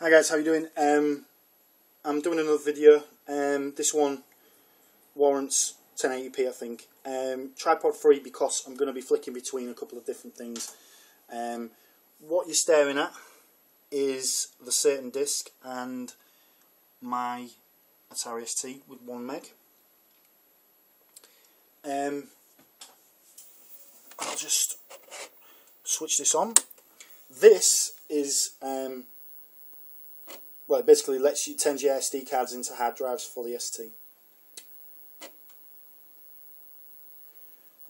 Hi guys, how you doing? I'm doing another video. This one warrants 1080p, I think. Tripod free because I'm going to be flicking between a couple of different things. What you're staring at is the Satandisk and my Atari ST with 1 meg. I'll just switch this on. This is well, it basically lets you turn your SD cards into hard drives for the ST. I'm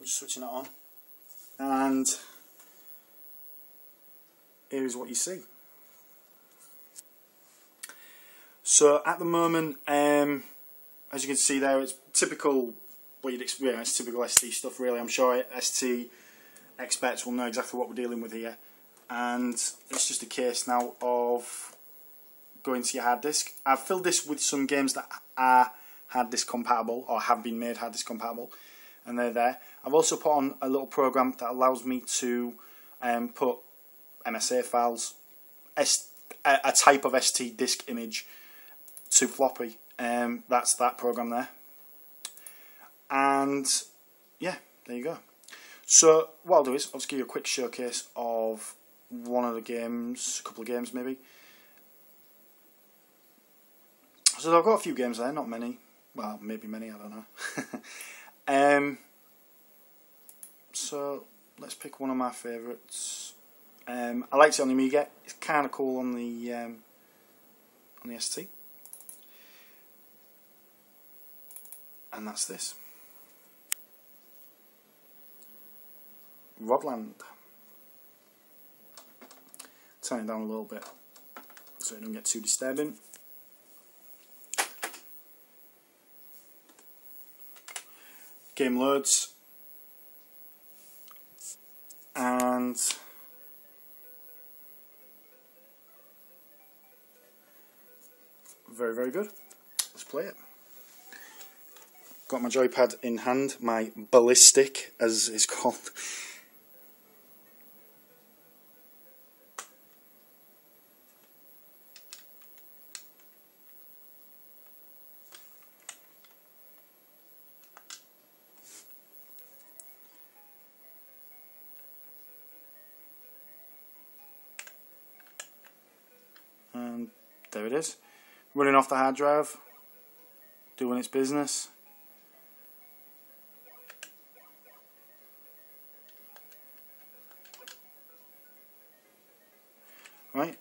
just switching it on, and here's what you see. So at the moment, as you can see there, it's typical. What you'd expect, it's typical ST stuff, really. I'm sure ST experts will know exactly what we're dealing with here, and it's just a case now of going to your hard disk. I've filled this with some games that are hard disk compatible or have been made hard disk compatible, and they're there. I've also put on a little program that allows me to put MSA files, a type of ST disk image, to floppy. That's that program there. And yeah, there you go. So what I'll do is I'll just give you a quick showcase of one of the games, a couple of games maybe. So I've got a few games there, not many. Well, maybe many, I don't know. So let's pick one of my favourites. I liked it on the Amiga. It's kind of cool on the ST. And that's this. Rodland. Turn it down a little bit so it doesn't get too disturbing. Game loads, and very, very good. Let's play it. Got my joypad in hand, my ballistic as it's called. And there it is, running off the hard drive, doing its business. Right,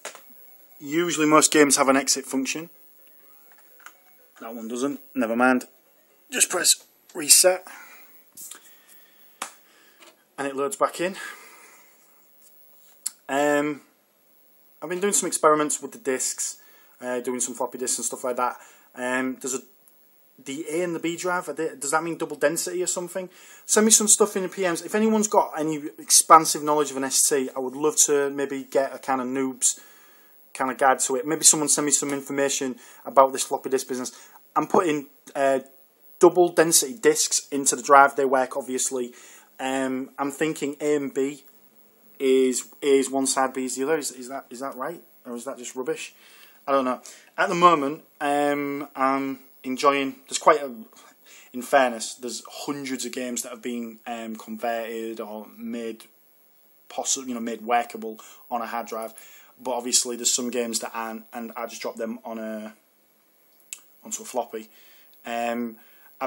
usually most games have an exit function. That one doesn't, never mind. Just press reset and it loads back in. I've been doing some experiments with the discs, doing some floppy disks and stuff like that. The A and the B drive, does that mean double density or something? Send me some stuff in the PMs. If anyone's got any expansive knowledge of an ST, I would love to maybe get a kind of noob's kind of guide to it. Maybe someone send me some information about this floppy disk business. I'm putting double density discs into the drive. They work, obviously. I'm thinking A and B is one side, B is the other. Is that right, or is that just rubbish? I don't know. At the moment, I'm enjoying. There's quite a. In fairness, there's hundreds of games that have been converted or made possible, made workable on a hard drive. But obviously, there's some games that aren't, and I just dropped them onto a floppy. I've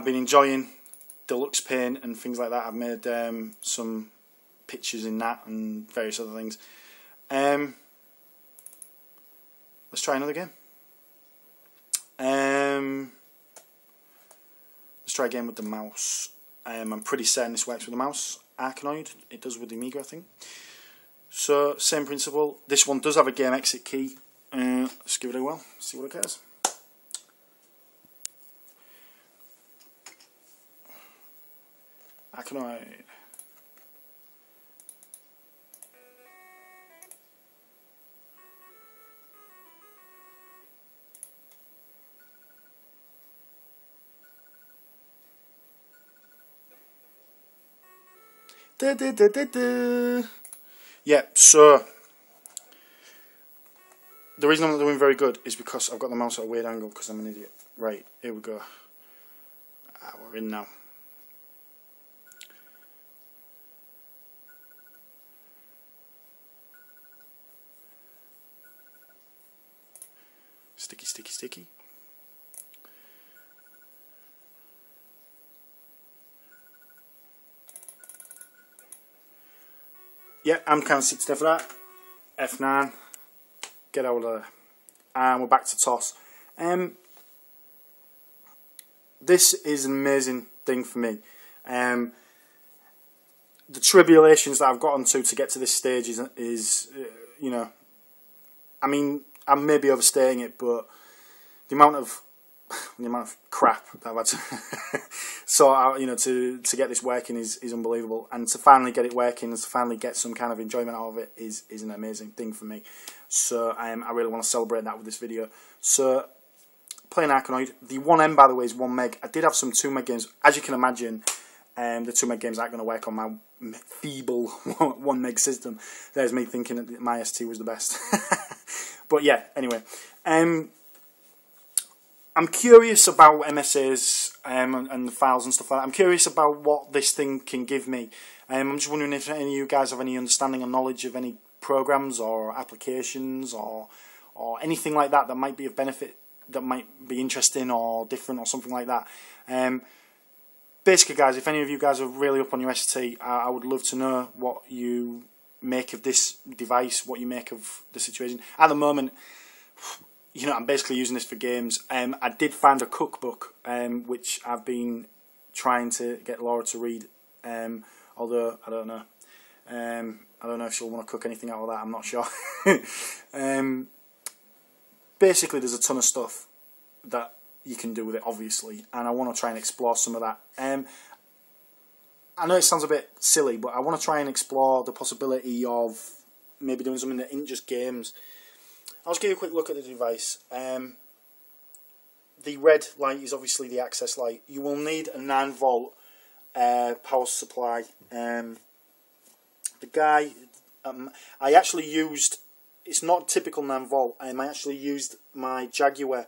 been enjoying deluxe paint and things like that. I've made some pictures in that and various other things. Let's try another game. Let's try again with the mouse. I'm pretty certain this works with the mouse. Arcanoid, it does with the Amiga, I think. So, same principle. This one does have a game exit key. Let's give it a whirl, see what it cares. Arcanoid. Yeah, so the reason I'm not doing very good is because I've got the mouse at a weird angle because I'm an idiot. Right, here we go. We're in now. Sticky, sticky, sticky. Yeah, I'm kind of 60 for that. F9. Get out of there. And we're back to toss. This is an amazing thing for me. The tribulations that I've gotten to get to this stage is you know, I mean, I may be overstating it, but the amount of crap that I've had to sort out, you know, to get this working is unbelievable, and to finally get it working and to finally get some kind of enjoyment out of it is an amazing thing for me. So I really want to celebrate that with this video. So playing Arkanoid, the 1M by the way is 1 meg. I did have some 2 meg games, as you can imagine. The 2 meg games aren't going to work on my feeble 1 meg system. There's me thinking that my ST was the best. But yeah, anyway, I'm curious about MSAs and the files and stuff like that. I'm curious about what this thing can give me. I'm just wondering if any of you guys have any understanding or knowledge of any programs or applications or anything like that that might be of benefit, that might be interesting or different or something like that. Basically, guys, if any of you guys are really up on your ST, I would love to know what you make of this device, what you make of the situation. At the moment, you know, I'm basically using this for games. I did find a cookbook, which I've been trying to get Laura to read, although I don't know. I don't know if she'll want to cook anything out of that, I'm not sure. Basically, there's a ton of stuff that you can do with it, obviously, and I want to try and explore some of that. I know it sounds a bit silly, but I want to try and explore the possibility of maybe doing something that isn't just games. I'll just give you a quick look at the device. The red light is obviously the access light. You will need a 9-volt power supply. The guy, I actually used, it's not typical 9-volt, I actually used my Jaguar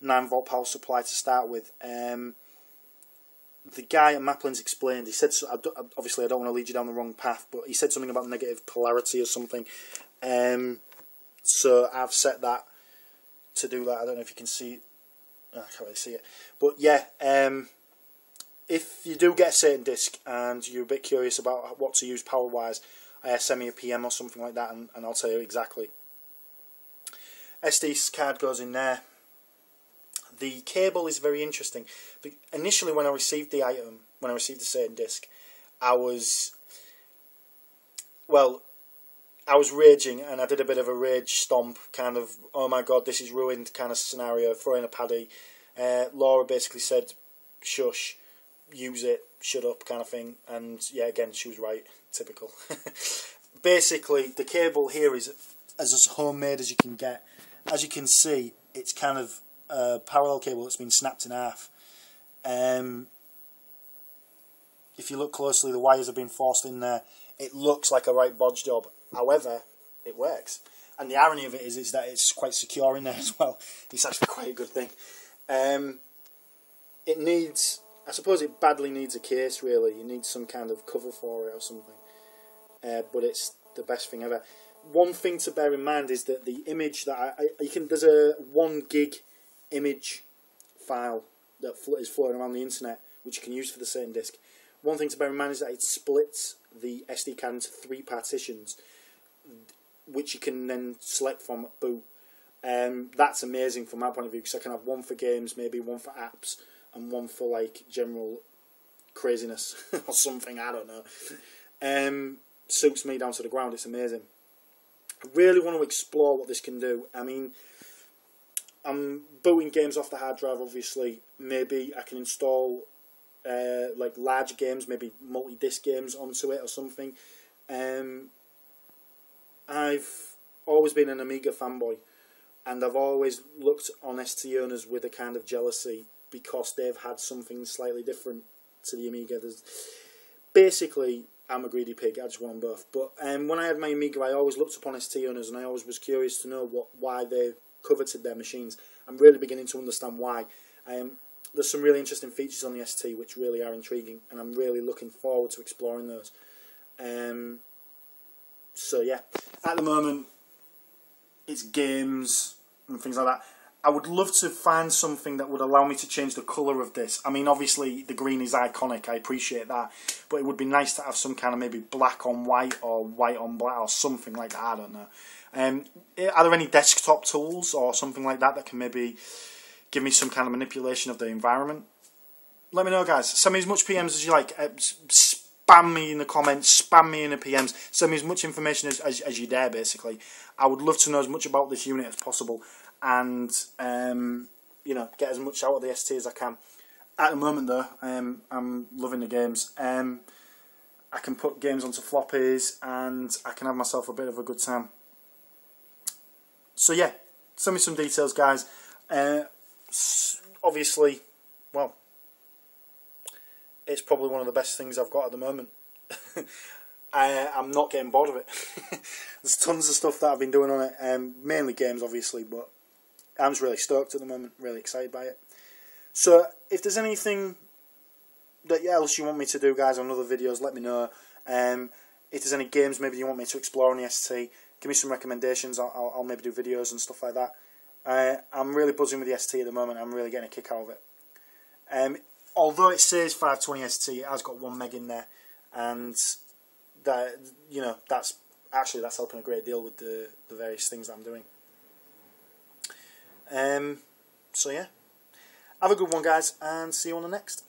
9-volt power supply to start with. The guy at Maplins explained, he said, obviously I don't want to lead you down the wrong path, but he said something about negative polarity or something. So I've set that to do that. I don't know if you can see, I can't really see it, but yeah, if you do get a Satandisk and you're a bit curious about what to use power wise, send me a PM or something like that, and I'll tell you exactly. SD card goes in there. The cable is very interesting. Initially, when I received the item, when I received the Satandisk, I was raging, and I did a bit of a rage stomp, kind of, oh my god, this is ruined kind of scenario, throwing a paddy. Laura basically said, shush, use it, shut up kind of thing, and yeah, again, she was right, typical. Basically, the cable here is as homemade as you can get. As you can see, it's kind of a parallel cable that's been snapped in half. If you look closely, the wires have been forced in there. It looks like a right bodge job. However, it works. And the irony of it is that it's quite secure in there as well. It's actually quite a good thing. It needs, I suppose it badly needs a case, really. You need some kind of cover for it or something. But it's the best thing ever. One thing to bear in mind is that the image that there's a 1 gig image file that is floating around the internet, which you can use for the Satandisk. One thing to bear in mind is that it splits the SD card into 3 partitions, which you can then select from at boot. That's amazing from my point of view, because I can have one for games, maybe one for apps, and one for like general craziness or something, I don't know. Suits me down to the ground, it's amazing. I really want to explore what this can do. I mean, I'm booting games off the hard drive, obviously. Maybe I can install like large games, maybe multi-disc games onto it or something. I've always been an Amiga fanboy, and I've always looked on ST owners with a kind of jealousy because they've had something slightly different to the Amiga. Basically, I'm a greedy pig. I just want them both. But when I had my Amiga, I always looked upon ST owners, and I always was curious to know why they coveted their machines. I'm really beginning to understand why. There's some really interesting features on the ST which really are intriguing, and I'm really looking forward to exploring those. So yeah, at the moment, it's games and things like that. I would love to find something that would allow me to change the colour of this. I mean, obviously, the green is iconic, I appreciate that. But it would be nice to have some kind of maybe black on white or white on black or something like that, I don't know. Are there any desktop tools or something like that that can maybe give me some kind of manipulation of the environment? Let me know, guys. Send me as much PMs as you like. Spam me in the comments, spam me in the PMs. Send me as much information as you dare, basically. I would love to know as much about this unit as possible, and you know, get as much out of the ST as I can. At the moment though, I'm loving the games. I can put games onto floppies and I can have myself a bit of a good time. So yeah, send me some details, guys. Obviously, well, it's probably one of the best things I've got at the moment. I'm not getting bored of it. There's tons of stuff that I've been doing on it, mainly games obviously, but I'm just really stoked at the moment, really excited by it. So if there's anything that else you want me to do, guys, on other videos, let me know. If there's any games maybe you want me to explore on the ST, give me some recommendations. I'll maybe do videos and stuff like that. I'm really buzzing with the ST at the moment. I'm really getting a kick out of it. Although it says 520 ST, it has got 1 meg in there, and that, you know, that's helping a great deal with the various things that I'm doing. So yeah, have a good one, guys, and see you on the next.